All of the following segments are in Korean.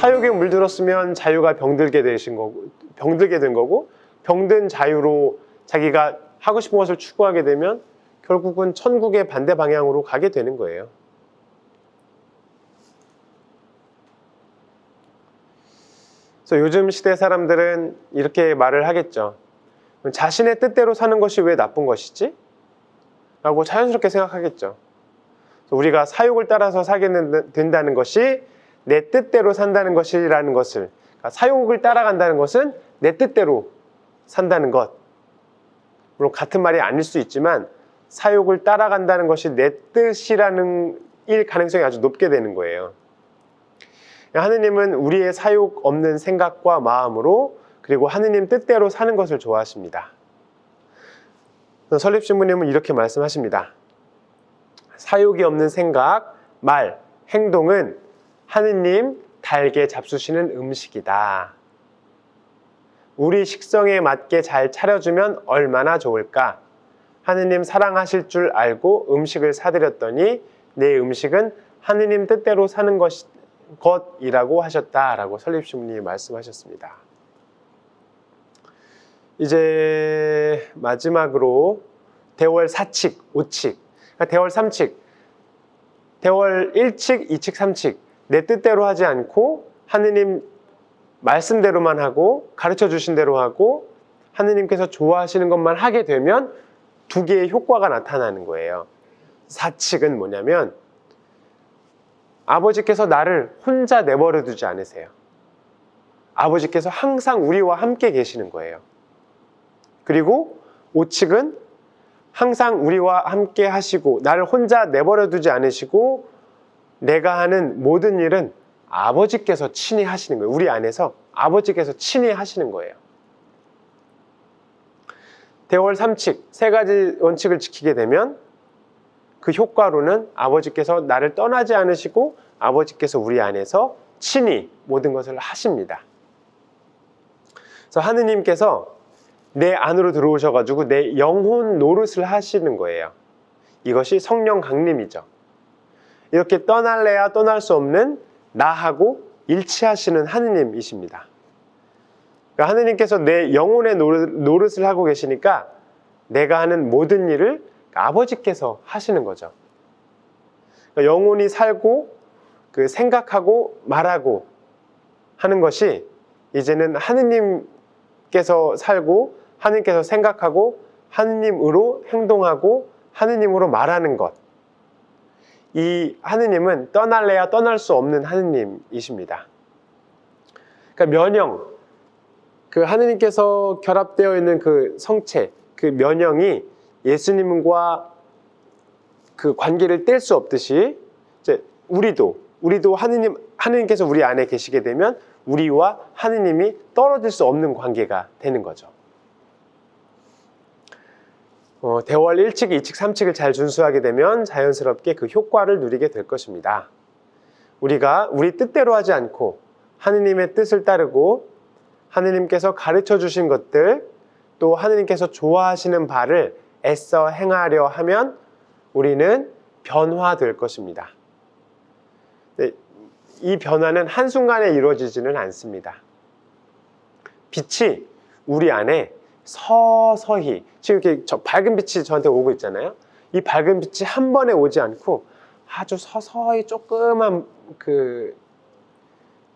사욕에 물들었으면 자유가 병들게 된 거고, 병든 자유로 자기가 하고 싶은 것을 추구하게 되면 결국은 천국의 반대 방향으로 가게 되는 거예요. 그래서 요즘 시대 사람들은 이렇게 말을 하겠죠. 자신의 뜻대로 사는 것이 왜 나쁜 것이지? 라고 자연스럽게 생각하겠죠. 우리가 사욕을 따라서 살게 된다는 것이 내 뜻대로 산다는 것이라는 것을, 그러니까 사욕을 따라간다는 것은 내 뜻대로 산다는 것. 물론 같은 말이 아닐 수 있지만 사욕을 따라간다는 것이 내 뜻이라는 일 가능성이 아주 높게 되는 거예요. 하느님은 우리의 사욕 없는 생각과 마음으로, 그리고 하느님 뜻대로 사는 것을 좋아하십니다. 설립신부님은 이렇게 말씀하십니다. 사욕이 없는 생각, 말, 행동은 하느님 달게 잡수시는 음식이다. 우리 식성에 맞게 잘 차려주면 얼마나 좋을까? 하느님 사랑하실 줄 알고 음식을 사드렸더니 내 음식은 하느님 뜻대로 사는 것이라고 하셨다라고 설립신부님이 말씀하셨습니다. 이제 마지막으로 대월 4칙, 5칙, 그러니까 대월 3칙, 대월 1칙, 2칙, 3칙, 내 뜻대로 하지 않고 하느님 말씀대로만 하고 가르쳐 주신 대로 하고 하느님께서 좋아하시는 것만 하게 되면 두 개의 효과가 나타나는 거예요. 4칙은 뭐냐면 아버지께서 나를 혼자 내버려 두지 않으세요. 아버지께서 항상 우리와 함께 계시는 거예요. 그리고 5칙은 항상 우리와 함께 하시고 나를 혼자 내버려 두지 않으시고 내가 하는 모든 일은 아버지께서 친히 하시는 거예요. 우리 안에서 아버지께서 친히 하시는 거예요. 대월 3칙, 세 가지 원칙을 지키게 되면 그 효과로는 아버지께서 나를 떠나지 않으시고 아버지께서 우리 안에서 친히 모든 것을 하십니다. 그래서 하느님께서 내 안으로 들어오셔가지고 내 영혼 노릇을 하시는 거예요. 이것이 성령 강림이죠. 이렇게 떠날래야 떠날 수 없는 나하고 일치하시는 하느님이십니다. 그러니까 하느님께서 내 영혼의 노릇을 하고 계시니까 내가 하는 모든 일을 아버지께서 하시는 거죠. 그러니까 영혼이 살고 그 생각하고 말하고 하는 것이 이제는 하느님께서 살고 하느님께서 생각하고 하느님으로 행동하고 하느님으로 말하는 것. 이 하느님은 떠날래야 떠날 수 없는 하느님이십니다. 그러니까 면형, 그 하느님께서 결합되어 있는 그 성체, 그 면형이 예수님과 그 관계를 뗄 수 없듯이 이제 우리도 하느님께서 우리 안에 계시게 되면 우리와 하느님이 떨어질 수 없는 관계가 되는 거죠. 대월 1칙, 2칙, 3칙을 잘 준수하게 되면 자연스럽게 그 효과를 누리게 될 것입니다. 우리가 우리 뜻대로 하지 않고 하느님의 뜻을 따르고 하느님께서 가르쳐 주신 것들, 또 하느님께서 좋아하시는 바를 애써 행하려 하면 우리는 변화될 것입니다. 이 변화는 한순간에 이루어지지는 않습니다. 빛이 우리 안에 서서히, 지금 이렇게 밝은 빛이 저한테 오고 있잖아요. 이 밝은 빛이 한 번에 오지 않고 아주 서서히 조그만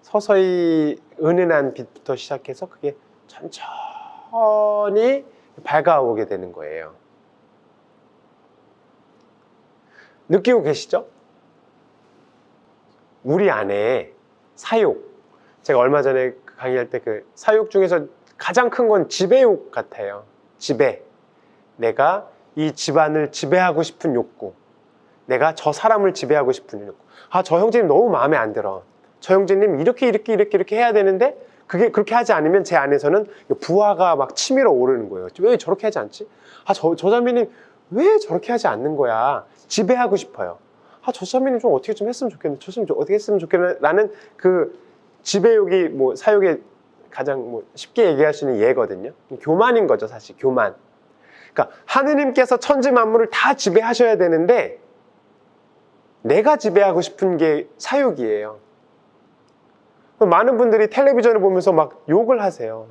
서서히 은은한 빛부터 시작해서 그게 천천히 밝아오게 되는 거예요. 느끼고 계시죠? 우리 안에 사욕, 제가 얼마 전에 강의할 때 그 사욕 중에서 가장 큰 건 지배욕 같아요. 지배. 내가 이 집안을 지배하고 싶은 욕구, 내가 저 사람을 지배하고 싶은 욕구. 저 형제님 너무 마음에 안 들어. 저 형제님 이렇게 해야 되는데 그게 그렇게 하지 않으면 제 안에서는 부하가 막 치밀어 오르는 거예요. 왜 저렇게 하지 않지? 저 자매님 왜 저렇게 하지 않는 거야? 지배하고 싶어요. 저 자매님 좀 어떻게 좀 했으면 좋겠는데, 어떻게 했으면 좋겠는데 라는 그 지배욕이 사욕의 가장 쉽게 얘기할 수 있는 예거든요. 교만인 거죠, 사실. 교만. 그러니까 하느님께서 천지 만물을 다 지배하셔야 되는데 내가 지배하고 싶은 게 사욕이에요. 많은 분들이 텔레비전을 보면서 막 욕을 하세요.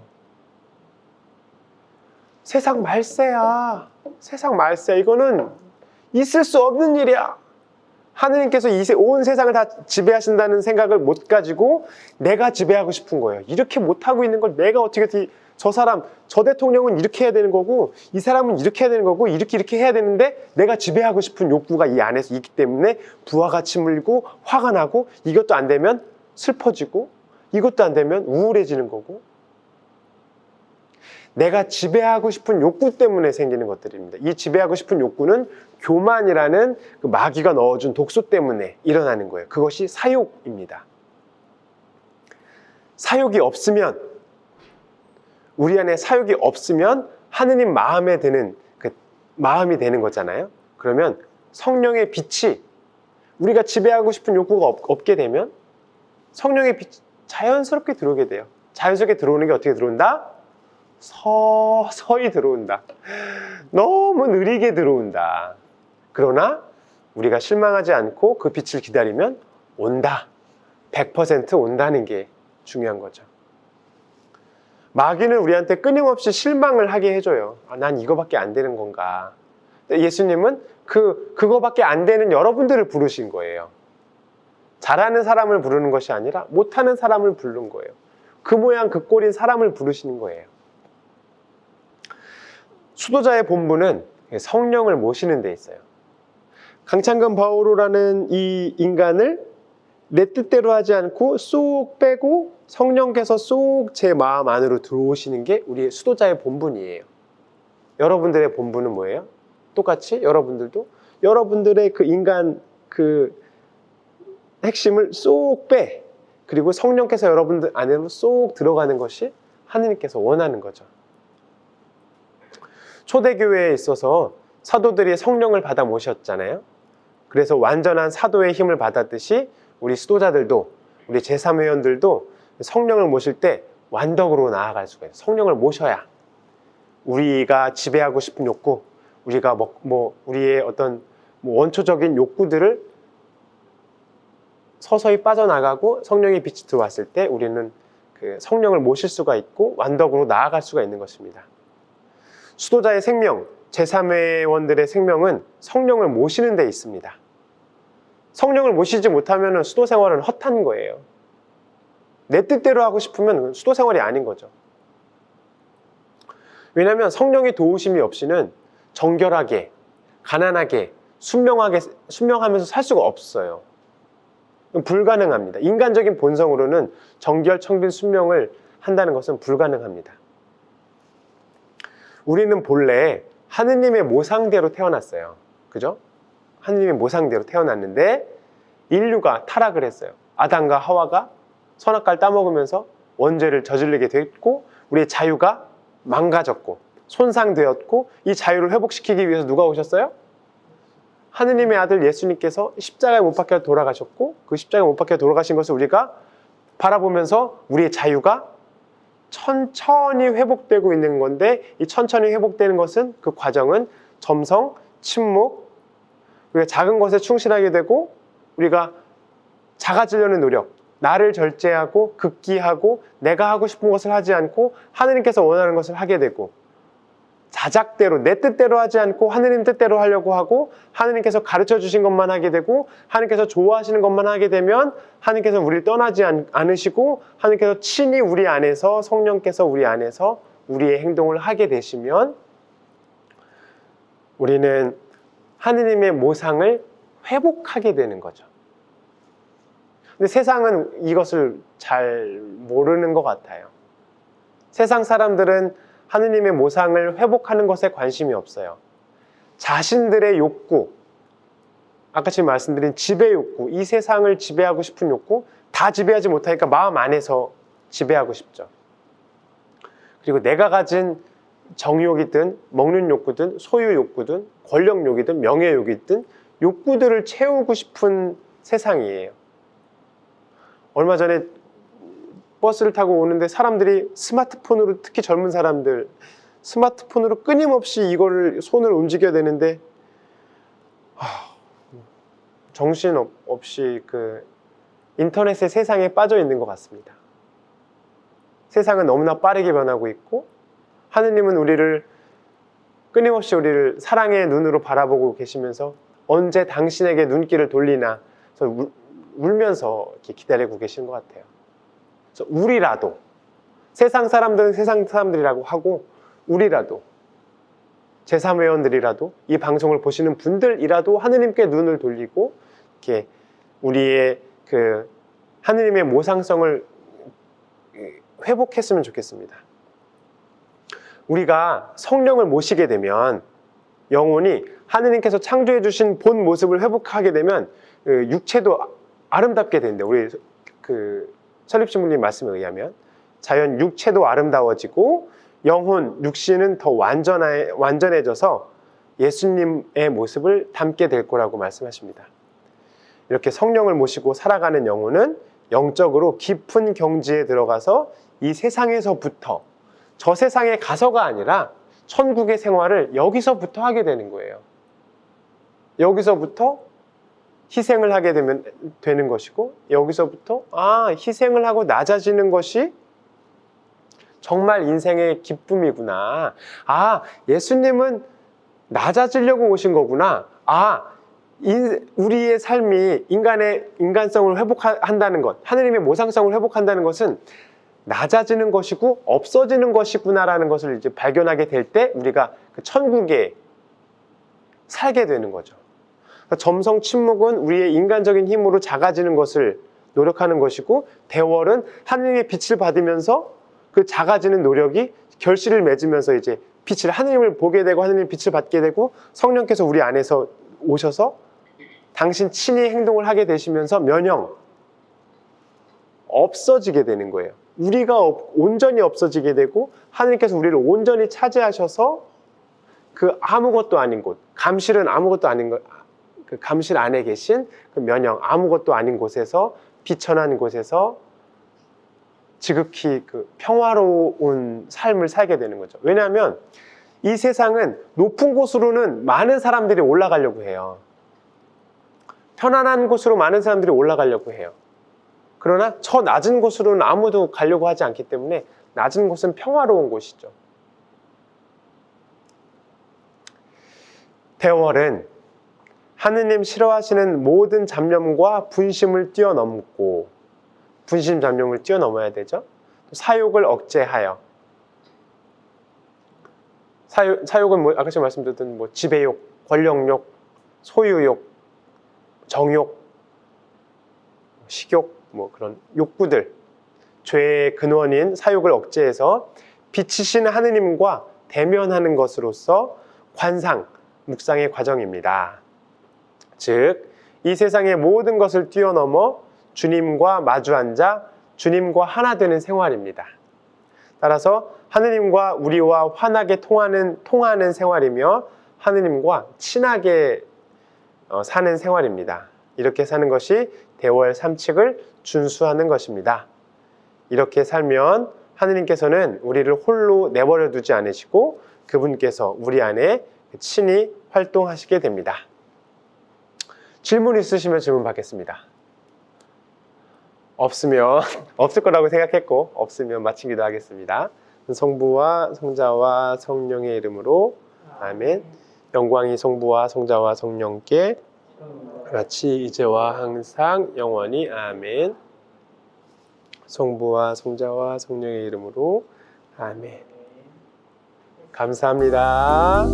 세상 말세야. 세상 말세야. 이거는 있을 수 없는 일이야. 하느님께서 온 세상을 다 지배하신다는 생각을 못 가지고 내가 지배하고 싶은 거예요. 이렇게 못하고 있는 걸 내가 어떻게, 저 사람, 저 대통령은 이렇게 해야 되는 거고, 이 사람은 이렇게 해야 되는 거고, 이렇게 해야 되는데 내가 지배하고 싶은 욕구가 이 안에서 있기 때문에 부하가 치물고 화가 나고, 이것도 안 되면 슬퍼지고, 이것도 안 되면 우울해지는 거고, 내가 지배하고 싶은 욕구 때문에 생기는 것들입니다. 이 지배하고 싶은 욕구는 교만이라는 그 마귀가 넣어준 독소 때문에 일어나는 거예요. 그것이 사욕입니다. 사욕이 없으면, 우리 안에 사욕이 없으면 하느님 마음에 드는 그 마음이 되는 거잖아요. 그러면 성령의 빛이, 우리가 지배하고 싶은 욕구가 없게 되면 성령의 빛이 자연스럽게 들어오게 돼요. 자연스럽게 들어오는 게 어떻게 들어온다? 서서히 들어온다. 너무 느리게 들어온다. 그러나 우리가 실망하지 않고 그 빛을 기다리면 온다. 100% 온다는 게 중요한 거죠. 마귀는 우리한테 끊임없이 실망을 하게 해줘요. 난 이거밖에 안 되는 건가. 예수님은 그거밖에 안 되는 여러분들을 부르신 거예요. 잘하는 사람을 부르는 것이 아니라 못하는 사람을 부른 거예요. 그 모양 그 꼴인 사람을 부르시는 거예요. 수도자의 본분은 성령을 모시는 데 있어요. 강창근 바오로라는 이 인간을 내 뜻대로 하지 않고 쏙 빼고 성령께서 쏙 제 마음 안으로 들어오시는 게 우리의 수도자의 본분이에요. 여러분들의 본분은 뭐예요? 똑같이 여러분들도 여러분들의 그 인간 그 핵심을 쏙 빼, 그리고 성령께서 여러분들 안으로 쏙 들어가는 것이 하느님께서 원하는 거죠. 초대교회에 있어서 사도들이 성령을 받아 모셨잖아요. 그래서 완전한 사도의 힘을 받았듯이 우리 수도자들도, 우리 제3회원들도 성령을 모실 때 완덕으로 나아갈 수가 있어요. 성령을 모셔야 우리가 지배하고 싶은 욕구, 우리가 우리의 어떤 원초적인 욕구들을 서서히 빠져나가고 성령의 빛이 들어왔을 때 우리는 그 성령을 모실 수가 있고 완덕으로 나아갈 수가 있는 것입니다. 수도자의 생명, 제3회원들의 생명은 성령을 모시는 데 있습니다. 성령을 모시지 못하면 수도 생활은 헛한 거예요. 내 뜻대로 하고 싶으면 수도 생활이 아닌 거죠. 왜냐하면 성령의 도우심이 없이는 정결하게, 가난하게, 순명하면서 살 수가 없어요. 불가능합니다. 인간적인 본성으로는 정결, 청빈, 순명을 한다는 것은 불가능합니다. 우리는 본래 하느님의 모상대로 태어났어요. 그죠? 하느님의 모상대로 태어났는데 인류가 타락을 했어요. 아담과 하와가 선악과를 따먹으면서 원죄를 저지르게 됐고 우리의 자유가 망가졌고 손상되었고, 이 자유를 회복시키기 위해서 누가 오셨어요? 하느님의 아들 예수님께서 십자가에 못 박혀 돌아가셨고, 그 십자가에 못 박혀 돌아가신 것을 우리가 바라보면서 우리의 자유가 천천히 회복되고 있는 건데, 이 천천히 회복되는 것은, 그 과정은 점성, 침묵, 우리가 작은 것에 충실하게 되고 우리가 작아지려는 노력, 나를 절제하고 극기하고 내가 하고 싶은 것을 하지 않고 하느님께서 원하는 것을 하게 되고, 자작대로 내 뜻대로 하지 않고 하느님 뜻대로 하려고 하고, 하느님께서 가르쳐 주신 것만 하게 되고 하느님께서 좋아하시는 것만 하게 되면 하느님께서 우리를 떠나지 않으시고 하느님께서 친히 우리 안에서, 성령께서 우리 안에서 우리의 행동을 하게 되시면 우리는 하느님의 모상을 회복하게 되는 거죠. 근데 세상은 이것을 잘 모르는 것 같아요. 세상 사람들은 하느님의 모상을 회복하는 것에 관심이 없어요. 자신들의 욕구, 아까 지금 말씀드린 지배 욕구, 이 세상을 지배하고 싶은 욕구, 다 지배하지 못하니까 마음 안에서 지배하고 싶죠. 그리고 내가 가진 정욕이든 먹는 욕구든 소유 욕구든 권력욕이든 명예욕이든 욕구들을 채우고 싶은 세상이에요. 얼마 전에 버스를 타고 오는데 사람들이 스마트폰으로, 특히 젊은 사람들 스마트폰으로 끊임없이 이거를 손을 움직여야 되는데 정신없이 그 인터넷의 세상에 빠져 있는 것 같습니다. 세상은 너무나 빠르게 변하고 있고, 하느님은 우리를 끊임없이 우리를 사랑의 눈으로 바라보고 계시면서 언제 당신에게 눈길을 돌리나 울면서 이렇게 기다리고 계시는 것 같아요. 그래서 우리라도, 세상 사람들은 세상 사람들이라고 하고, 우리라도, 제3회원들이라도, 이 방송을 보시는 분들이라도 하느님께 눈을 돌리고 이렇게 우리의 그 하느님의 모상성을 회복했으면 좋겠습니다. 우리가 성령을 모시게 되면 영혼이 하느님께서 창조해 주신 본 모습을 회복하게 되면 육체도 아름답게 된대. 우리 그 설립신부님 말씀에 의하면 자연 육체도 아름다워지고 영혼, 육신은 더 완전해져서 예수님의 모습을 담게 될 거라고 말씀하십니다. 이렇게 성령을 모시고 살아가는 영혼은 영적으로 깊은 경지에 들어가서 이 세상에서부터, 저 세상에 가서가 아니라 천국의 생활을 여기서부터 하게 되는 거예요. 여기서부터 희생을 하게 되는 것이고, 여기서부터 희생을 하고 낮아지는 것이 정말 인생의 기쁨이구나. 예수님은 낮아지려고 오신 거구나. 우리의 삶이 인간성을 회복한다는 것, 하느님의 모상성을 회복한다는 것은 낮아지는 것이고 없어지는 것이구나라는 것을 이제 발견하게 될 때 우리가 그 천국에 살게 되는 거죠. 그러니까 점성 침묵은 우리의 인간적인 힘으로 작아지는 것을 노력하는 것이고, 대월은 하느님의 빛을 받으면서 그 작아지는 노력이 결실을 맺으면서 이제 하느님을 보게 되고 하느님의 빛을 받게 되고 성령께서 우리 안에서 오셔서 당신 친히 행동을 하게 되시면서 면형 없어지게 되는 거예요. 우리가 온전히 없어지게 되고 하느님께서 우리를 온전히 차지하셔서 그 아무것도 아닌 곳, 감실은 아무것도 아닌 것, 그 감실 안에 계신 그 면형, 아무것도 아닌 곳에서, 비천한 곳에서 지극히 그 평화로운 삶을 살게 되는 거죠. 왜냐하면 이 세상은 높은 곳으로는 많은 사람들이 올라가려고 해요. 편안한 곳으로 많은 사람들이 올라가려고 해요. 그러나 저 낮은 곳으로는 아무도 가려고 하지 않기 때문에 낮은 곳은 평화로운 곳이죠. 대월은 하느님 싫어하시는 모든 잡념과 분심을 뛰어넘고, 분심 잡념을 뛰어넘어야 되죠. 사욕을 억제하여, 사욕은 아까 제가 말씀드렸던 지배욕, 권력욕, 소유욕, 정욕, 식욕, 그런 욕구들, 죄의 근원인 사욕을 억제해서 빛이신 하느님과 대면하는 것으로서 관상, 묵상의 과정입니다. 즉, 이 세상의 모든 것을 뛰어넘어 주님과 마주 앉아 주님과 하나 되는 생활입니다. 따라서 하느님과 우리와 환하게 통하는 생활이며 하느님과 친하게 사는 생활입니다. 이렇게 사는 것이 대월 삼칙을 준수하는 것입니다. 이렇게 살면 하느님께서는 우리를 홀로 내버려 두지 않으시고 그분께서 우리 안에 친히 활동하시게 됩니다. 질문 있으시면 질문 받겠습니다. 없으면 없을 거라고 생각했고, 없으면 마치기도 하겠습니다. 성부와 성자와 성령의 이름으로 아멘. 영광이 성부와 성자와 성령께 같이 이제와 항상 영원히 아멘. 성부와 성자와 성령의 이름으로 아멘. 감사합니다.